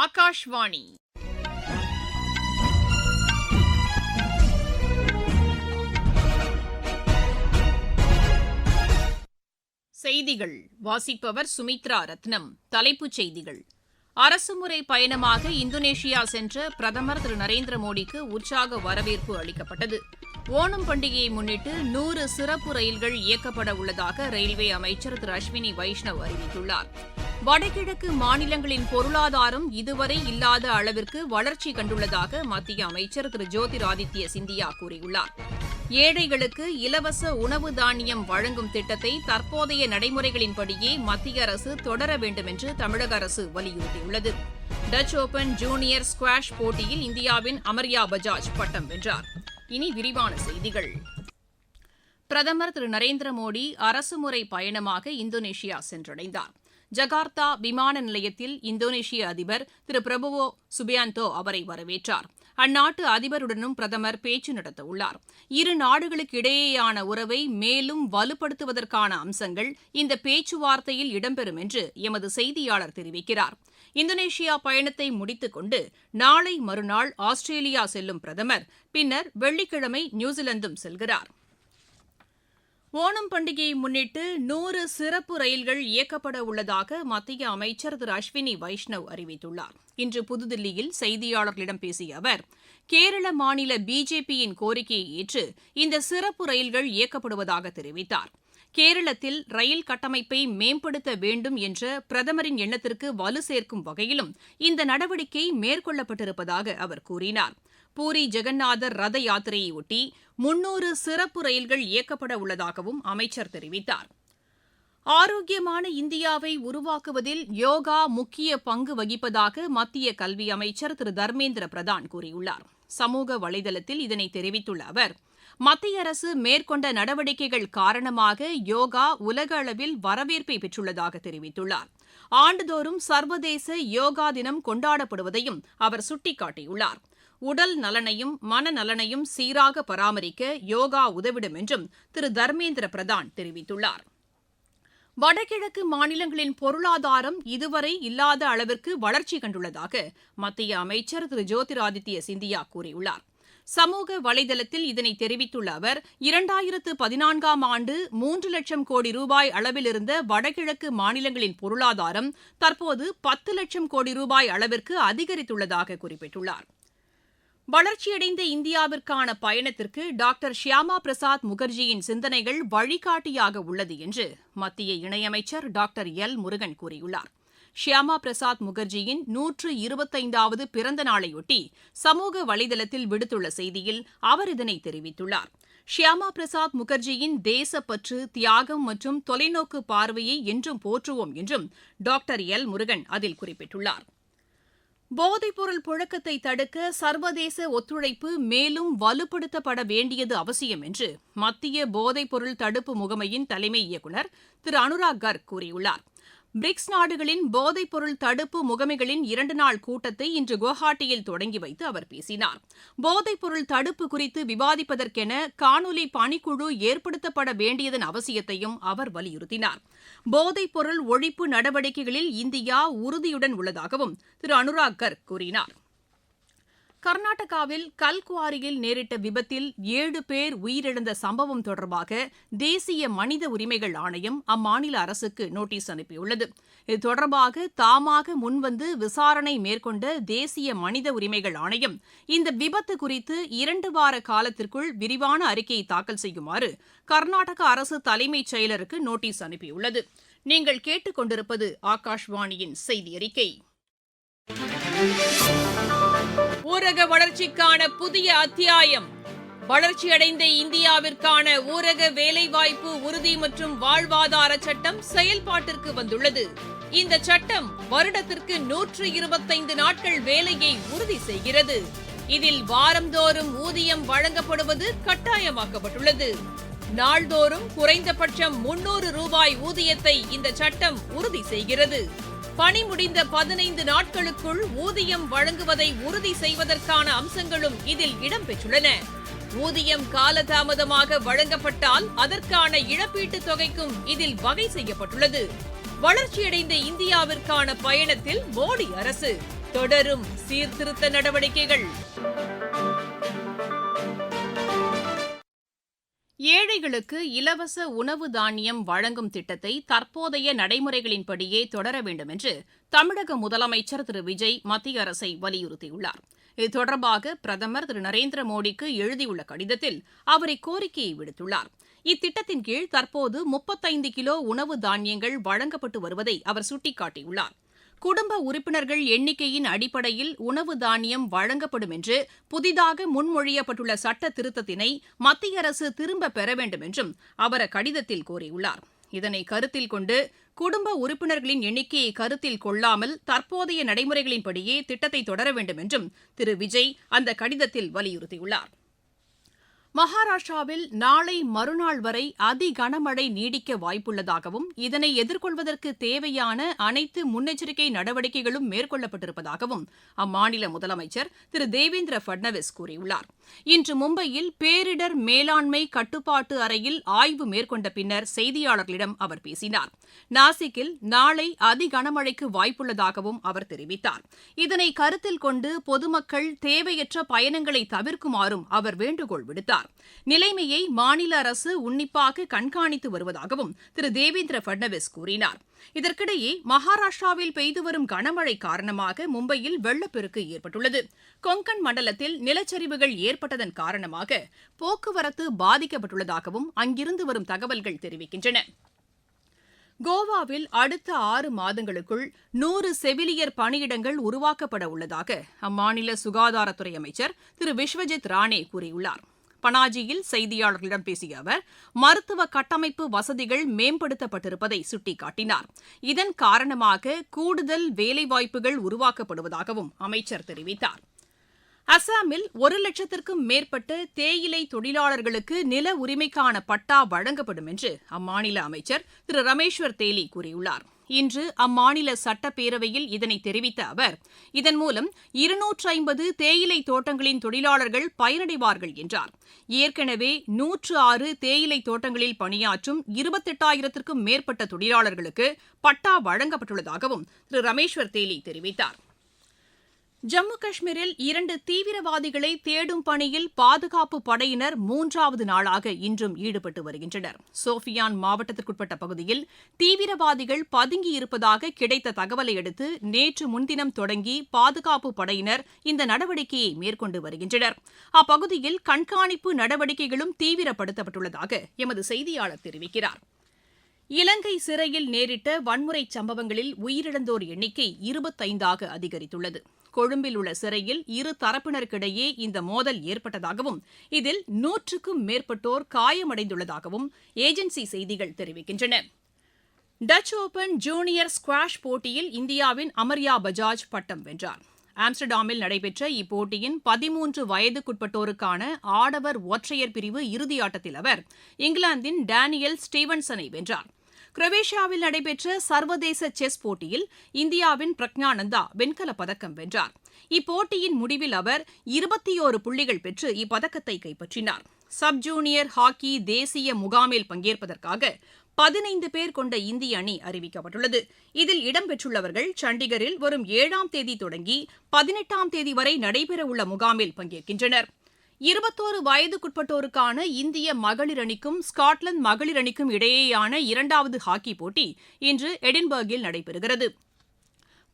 ஆகாஷ்வாணி. செய்திகள் வாசிப்பவர் சுமித்ரா ரத்னம். தலைப்புச் செய்திகள்: அரசுமுறை பயணமாக இந்தோனேஷியா சென்ற பிரதமர் திரு நரேந்திர மோடிக்கு உற்சாக வரவேற்பு அளிக்கப்பட்டது. ஓணம் பண்டிகையை முன்னிட்டு 100 சிறப்பு ரயில்கள் இயக்கப்பட உள்ளதாக ரயில்வே அமைச்சர் திரு அஸ்வினி வைஷ்ணவ் அறிவித்துள்ளார். வடகிழக்கு மாநிலங்களின் பொருளாதாரம் இதுவரை இல்லாத அளவிற்கு வளர்ச்சி கண்டுள்ளதாக மத்திய அமைச்சர் திரு ஜோதிராதித்ய சிந்தியா கூறியுள்ளார். ஏழைகளுக்கு இலவச உணவு தானியம் வழங்கும் திட்டத்தை தற்போதைய நடைமுறைகளின்படியே மத்திய அரசு தொடர வேண்டும் என்று தமிழக அரசு வலியுறுத்தியுள்ளது. டச் ஓபன் ஜூனியர் ஸ்குவாஷ் போட்டியில் இந்தியாவின் அமர்யா பஜாஜ் பட்டம் வென்றார். இனி விரிவான செய்திகள். பிரதமர் திரு நரேந்திர மோடி அரசுமுறை பயணமாக இந்தோனேஷியா சென்றடைந்தார். ஜகார்த்தா விமான நிலையத்தில் இந்தோனேஷிய அதிபர் திரு பிரபோவோ சுபியாந்தோ அவரை வரவேற்றார். அந்நாட்டு அதிபருடனும் பிரதமர் பேச்சு நடத்தவுள்ளார். இரு நாடுகளுக்கு இடையேயான உறவை மேலும் வலுப்படுத்துவதற்கான அம்சங்கள் இந்த பேச்சுவார்த்தையில் இடம்பெறும் என்று எமது செய்தியாளர் தெரிவிக்கிறார். இந்தோனேஷியா பயணத்தை முடித்துக் கொண்டு நாளை மறுநாள் ஆஸ்திரேலியா செல்லும் பிரதமர் பின்னர் வெள்ளிக்கிழமை நியூசிலாந்தும் செல்கிறார். ஓணம் பண்டிகையை முன்னிட்டு 100 சிறப்பு ரயில்கள் இயக்கப்பட உள்ளதாக மத்திய அமைச்சர் திரு அஸ்வினி வைஷ்ணவ் அறிவித்துள்ளார். இன்று புதுதில்லியில் செய்தியாளர்களிடம் பேசிய அவர், கேரள மாநில பிஜேபியின் கோரிக்கையை ஏற்று இந்த சிறப்பு ரயில்கள் இயக்கப்படுவதாக தெரிவித்தார். கேரளத்தில் ரயில் கட்டமைப்பை மேம்படுத்த வேண்டும் என்ற பிரதமரின் எண்ணத்திற்கு வலு சேர்க்கும் வகையிலும் இந்த நடவடிக்கை மேற்கொள்ளப்பட்டிருப்பதாக அவர் கூறினார். பூரி ஜெகநாதர் ரத யாத்திரையொட்டி 300 சிறப்பு ரயில்கள் இயக்கப்பட உள்ளதாகவும் அமைச்சர் தெரிவித்தார். ஆரோக்கியமான இந்தியாவை உருவாக்குவதில் யோகா முக்கிய பங்கு வகிப்பதாக மத்திய கல்வி அமைச்சர் திரு தர்மேந்திர பிரதான் கூறியுள்ளார். சமூக வலைதளத்தில் இதனை தெரிவித்துள்ள அவர், மத்திய அரசு மேற்கொண்ட நடவடிக்கைகள் காரணமாக யோகா உலக அளவில் வரவேற்பை பெற்றுள்ளதாக தெரிவித்துள்ளார். ஆண்டுதோறும் சர்வதேச யோகா தினம் கொண்டாடப்படுவதையும் அவர் சுட்டிக்காட்டியுள்ளார். உடல் நலனையும் மனநலனையும் சீராக பராமரிக்க யோகா உதவிடும் என்றும் திரு தர்மேந்திர பிரதான் தெரிவித்துள்ளார். வடகிழக்கு மாநிலங்களின் பொருளாதாரம் இதுவரை இல்லாத அளவிற்கு வளர்ச்சி கண்டுள்ளதாக மத்திய அமைச்சர் திரு ஜோதிராதித்ய சிந்தியா கூறியுள்ளார். சமூக வலைதளத்தில் இதனை தெரிவித்துள்ள அவர், 2014ஆம் ஆண்டு 3 லட்சம் கோடி ரூபாய் அளவிலிருந்த வடகிழக்கு மாநிலங்களின் பொருளாதாரம் தற்போது 10 லட்சம் கோடி ரூபாய் அளவிற்கு அதிகரித்துள்ளதாக குறிப்பிட்டுள்ளார். வளர்ச்சியடைந்த இந்தியாவிற்கான பயணத்திற்கு டாக்டர் ஷியாமா பிரசாத் முகர்ஜியின் சிந்தனைகள் வழிகாட்டியாக உள்ளது என்று மத்திய இணையமைச்சர் டாக்டர் எல் முருகன் கூறியுள்ளார். ஷியாமா பிரசாத் முகர்ஜியின் 125வது பிறந்த நாளையொட்டி சமூக வலைதளத்தில் விடுத்துள்ள செய்தியில் அவர் இதனை தெரிவித்துள்ளார். ஷியாமா பிரசாத் முகர்ஜியின் தேசப்பற்று, தியாகம் மற்றும் தொலைநோக்கு பார்வையை என்றும் போற்றுவோம் என்றும் டாக்டர் எல் முருகன் அதில் குறிப்பிட்டுள்ளார். போதைப்பொருள் புழக்கத்தை தடுக்க சர்வதேச ஒத்துழைப்பு மேலும் வலுப்படுத்தப்பட வேண்டியது அவசியம் என்று மத்திய போதைப்பொருள் தடுப்பு முகமையின் தலைமை இயக்குநர் திரு அனுராக் கர்க் கூறியுள்ளார். பிரிக்ஸ் நாடுகளின் போதைப்பொருள் தடுப்பு முகமைகளின் 2 நாள் கூட்டத்தை இன்று குவஹாட்டியில் தொடங்கி வைத்து அவர் பேசினார். போதைப்பொருள் தடுப்பு குறித்து விவாதிப்பதற்கென காணொலி பணிக்குழு ஏற்படுத்தப்பட வேண்டியதன் அவசியத்தையும் அவர் வலியுறுத்தினார். போதைப்பொருள் ஒழிப்பு நடவடிக்கைகளில் இந்தியா உறுதியுடன் உள்ளதாகவும் திரு அனுராக் கர்க் கூறினார். கர்நாடகாவில் கல்குவாரியில் நேரிட்ட விபத்தில் 7 பேர் உயிரிழந்த சம்பவம் தொடர்பாக தேசிய மனித உரிமைகள் ஆணையம் அம்மாநில அரசுக்கு நோட்டீஸ் அனுப்பியுள்ளது. இது தொடர்பாக தாமாக முன்வந்து விசாரணை மேற்கொண்ட தேசிய மனித உரிமைகள் ஆணையம் இந்த விபத்து குறித்து 2 வார காலத்திற்குள் விரிவான அறிக்கையை தாக்கல் செய்யுமாறு கர்நாடக அரசு தலைமைச் செயலருக்கு நோட்டீஸ் அனுப்பியுள்ளது. நீங்கள் கேட்டுக் கொண்டிருப்பது ஆகாஷ்வாணியின் செய்தி அறிக்கை. ஊரக வளர்ச்சிக்கான புதிய அத்தியாயம். வளர்ச்சியடைந்த இந்தியாவிற்கான ஊரக வேலைவாய்ப்பு உறுதி மற்றும் வாழ்வாதார சட்டம் செயல்பாட்டிற்கு வந்துள்ளது. இந்த சட்டம் வருடத்திற்கு 125 நாட்கள் வேலையை உறுதி செய்கிறது. இதில் வாரந்தோறும் ஊதியம் வழங்கப்படுவது கட்டாயமாக்கப்பட்டுள்ளது. நாள்தோறும் குறைந்தபட்சம் 300 ரூபாய் ஊதியத்தை இந்த சட்டம் உறுதி செய்கிறது. பணி முடிந்த 15 நாட்களுக்குள் ஊதியம் வழங்குவதை உறுதி செய்வதற்கான அம்சங்களும் இதில் இடம்பெற்றுள்ளன. ஊதியம் காலதாமதமாக வழங்கப்பட்டால் அதற்கான இழப்பீட்டுத் தொகைக்கும் இதில் வகை செய்யப்பட்டுள்ளது. வளர்ச்சியடைந்த இந்தியாவிற்கான பயணத்தில் மோடி அரசு தொடரும் சீர்திருத்த நடவடிக்கைகள். ஏழைகளுக்கு இலவச உணவு தானியம் வழங்கும் திட்டத்தை தற்போதைய நடைமுறைகளின்படியே தொடர வேண்டும் என்று தமிழக முதலமைச்சர் திரு விஜய் மத்திய அரசை வலியுறுத்தியுள்ளார். இது தொடர்பாக பிரதமர் திரு நரேந்திர மோடிக்கு எழுதியுள்ள கடிதத்தில் அவர் இக்கோரிக்கையை விடுத்துள்ளார். இத்திட்டத்தின் கீழ் தற்போது 35 கிலோ உணவு தானியங்கள் வழங்கப்பட்டு வருவதை அவர் சுட்டிக்காட்டியுள்ளார். குடும்ப உறுப்பினர்கள் எண்ணிக்கையின் அடிப்படையில் உணவு தானியம் வழங்கப்படும் என்று புதிதாக முன்மொழியப்பட்டுள்ள சட்ட திருத்தத்தினை மத்திய அரசு திரும்பப் பெற வேண்டும் என்றும் அவர் அக்கடிதத்தில் கோரியுள்ளார். இதனை கருத்தில் கொண்டு குடும்ப உறுப்பினர்களின் எண்ணிக்கையை கருத்தில் கொள்ளாமல் தற்போதைய நடைமுறைகளின்படியே திட்டத்தை தொடர வேண்டும் என்றும் திரு விஜய் அந்த கடிதத்தில் வலியுறுத்தியுள்ளார். மகாராஷ்டிராவில் நாளை மறுநாள் வரை அதிகனமழை நீடிக்க வாய்ப்புள்ளதாகவும் இதனை எதிர்கொள்வதற்கு தேவையான அனைத்து முன்னெச்சரிக்கை நடவடிக்கைகளும் மேற்கொள்ளப்பட்டிருப்பதாகவும் அம்மாநில முதலமைச்சர் திரு தேவேந்திர பட்னாவிஸ் கூறியுள்ளார். இன்று மும்பையில் பேரிடர் மேலாண்மை கட்டுப்பாட்டு அறையில் ஆய்வு மேற்கொண்ட பின்னர் செய்தியாளர்களிடம் அவர் பேசினார். நாசிக்கில் நாளை அதிகனமழைக்கு வாய்ப்புள்ளதாகவும் அவர் தெரிவித்தார். இதனை கருத்தில் கொண்டு பொதுமக்கள் தேவையற்ற பயணங்களை தவிர்க்குமாறும் அவர் வேண்டுகோள் விடுத்தார். நிலைமையை மாநில அரசு உன்னிப்பாக கண்காணித்து வருவதாகவும் திரு தேவேந்திர பட்னாவிஸ் கூறினார். இதற்கிடையே மகாராஷ்டிராவில் பெய்து வரும் கனமழை காரணமாக மும்பையில் வெள்ளப்பெருக்கு ஏற்பட்டுள்ளது. கொங்கன் மண்டலத்தில் நிலச்சரிவுகள் ஏற்பட்டதன் காரணமாக போக்குவரத்து பாதிக்கப்பட்டுள்ளதாகவும் அங்கிருந்து வரும் தகவல்கள் தெரிவிக்கின்றன. கோவாவில் அடுத்த 6 மாதங்களுக்குள் 100 செவிலியர் பணியிடங்கள் உருவாக்கப்பட உள்ளதாக அம்மாநில சுகாதாரத்துறை அமைச்சர் திரு விஸ்வஜித் ராணே கூறியுள்ளார். பனாஜியில் செய்தியாளர்களிடம் பேசிய அவர் மருத்துவ கட்டமைப்பு வசதிகள் மேம்படுத்தப்பட்டிருப்பதை சுட்டிக்காட்டினார். இதன் காரணமாக கூடுதல் வேலைவாய்ப்புகள் உருவாக்கப்படுவதாகவும் அமைச்சர் தெரிவித்தார். அசாமில் 1 லட்சத்திற்கும் மேற்பட்ட தேயிலை தொழிலாளர்களுக்கு நில உரிமைக்கான பட்டா வழங்கப்படும் என்று அம்மாநில அமைச்சர் திரு ரமேஸ்வர் தேலி கூறியுள்ளார். இன்று அம்மாநில சட்டப்பேரவையில் இதனை தெரிவித்த அவர் இதன் மூலம் 250 தேயிலை தோட்டங்களின் தொழிலாளர்கள் பயனடைவார்கள் என்றார். ஏற்கனவே 106 தேயிலை தோட்டங்களில் பணியாற்றும் 28,000த்திற்கும் மேற்பட்ட தொழிலாளர்களுக்கு பட்டா வழங்கப்பட்டுள்ளதாகவும் திரு ரமேஸ்வர் தேலி தெரிவித்தார். ஜம்மு காஷ்மீரில் 2 தீவிரவாதிகளை தேடும் பணியில் பாதுகாப்பு படையினர் 3வது நாளாக இன்றும் ஈடுபட்டு வருகின்றனர். சோஃபியான் மாவட்டத்திற்குட்பட்ட பகுதியில் தீவிரவாதிகள் பதுங்கியிருப்பதாக கிடைத்த தகவலை அடுத்து நேற்று முன்தினம் தொடங்கி பாதுகாப்பு படையினர் இந்த நடவடிக்கையை மேற்கொண்டு வருகின்றனர். அப்பகுதியில் கண்காணிப்பு நடவடிக்கைகளும் தீவிரப்படுத்தப்பட்டுள்ளதாக எமது செய்தியாளர் தெரிவிக்கிறார். இலங்கை சிறையில் நேரிட்ட வன்முறை சம்பவங்களில் உயிரிழந்தோர் எண்ணிக்கை 25ஆக அதிகரித்துள்ளது. கொழும்பில் உள்ள சிறையில் இரு தரப்பினருக்கிடையே இந்த மோதல் ஏற்பட்டதாகவும் இதில் 100க்கும் மேற்பட்டோர் காயமடைந்துள்ளதாகவும் ஏஜென்சி செய்திகள் தெரிவிக்கின்றன. டச் ஓபன் ஜூனியர் ஸ்குவாஷ் போட்டியில் இந்தியாவின் அமர்யா பஜாஜ் பட்டம் வென்றார். ஆம்ஸ்டர்டாமில் நடைபெற்ற இப்போட்டியின் 13 வயதுக்குட்பட்டோருக்கான ஆடவர் ஒற்றையர் பிரிவு இறுதியாட்டத்தில் அவர் இங்கிலாந்தின் டேனியல் ஸ்டீவன்சனை வென்றார். குரோவேஷியாவில் நடைபெற்ற சர்வதேச செஸ் போட்டியில் இந்தியாவின் பிரக்ஞானந்தா வெண்கலப் பதக்கம் வென்றார். இப்போட்டியின் முடிவில் அவர் 21 புள்ளிகள் பெற்று இப்பதக்கத்தை கைப்பற்றினார். சப் ஜூனியர் ஹாக்கி தேசிய முகாமில் பங்கேற்பதற்காக 15 பேர் கொண்ட இந்திய அணி அறிவிக்கப்பட்டுள்ளது. இதில் இடம்பெற்றுள்ளவர்கள் சண்டிகரில் வரும் 7ஆம் தேதி தொடங்கி 18ஆம் தேதி வரை நடைபெறவுள்ள முகாமில் பங்கேற்கின்றனர். 21 வயதுக்குட்பட்டோருக்கான இந்திய மகளிர் அணிக்கும் ஸ்காட்லாந்து மகளிர் அணிக்கும் இடையேயான 2வது ஹாக்கி போட்டி இன்று எடின்பர்கில் நடைபெறுகிறது.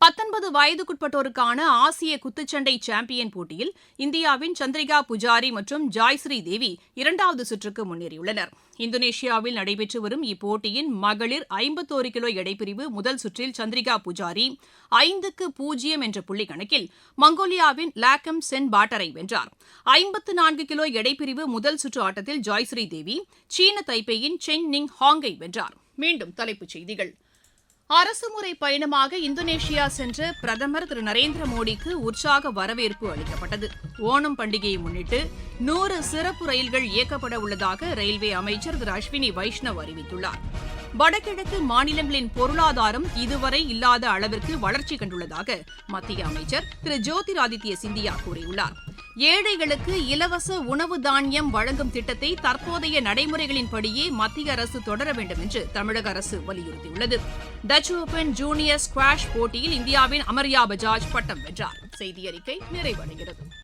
19 வயதுக்குட்பட்டோருக்கான ஆசிய குத்துச்சண்டை சாம்பியன் போட்டியில் இந்தியாவின் சந்திரிகா புஜாரி மற்றும் ஜாய்ஸ்ரீ தேவி 2வது சுற்றுக்கு முன்னேறியுள்ளனர். இந்தோனேஷியாவில் நடைபெற்று வரும் இப்போட்டியின் மகளிர் 51 கிலோ எடைப்பிரிவு முதல் சுற்றில் சந்திரிகா புஜாரி 5-0 என்ற புள்ளி கணக்கில் மங்கோலியாவின் லாக்கம் சென் பாட்டரை வென்றார். 54 கிலோ எடைப்பிரிவு முதல் சுற்று ஆட்டத்தில் ஜாய்ஸ்ரீ தேவி சீன தைப்பேயின் சென் நிங் ஹாங்கை வென்றார். மீண்டும் தலைப்புச் செய்திகள். அரசுமுறை பயணமாக இந்தோனேஷியா சென்ற பிரதமர் திரு நரேந்திர மோடிக்கு உற்சாக வரவேற்பு அளிக்கப்பட்டது. ஓணம் பண்டிகையை முன்னிட்டு 100 சிறப்பு ரயில்கள் இயக்கப்பட உள்ளதாக ரயில்வே அமைச்சர் திரு அஸ்வினி வைஷ்ணவ் அறிவித்துள்ளார். வடகிழக்கு மாநிலங்களின் பொருளாதாரம் இதுவரை இல்லாத அளவிற்கு வளர்ச்சி கண்டுள்ளதாக மத்திய அமைச்சர் திரு ஜோதிராதித்ய சிந்தியா கூறியுள்ளார். ஏழைகளுக்கு இலவச உணவு தானியம் வழங்கும் திட்டத்தை தற்போதைய நடைமுறைகளின்படியே மத்திய அரசு தொடர வேண்டும் என்று தமிழக அரசு வலியுறுத்தியுள்ளது. டச் ஓபன் ஜூனியர் ஸ்குவாஷ் போட்டியில் இந்தியாவின் அமர்யா பஜாஜ் பட்டம் வென்றார். செய்தியறிக்கை நிறைவடைகிறது.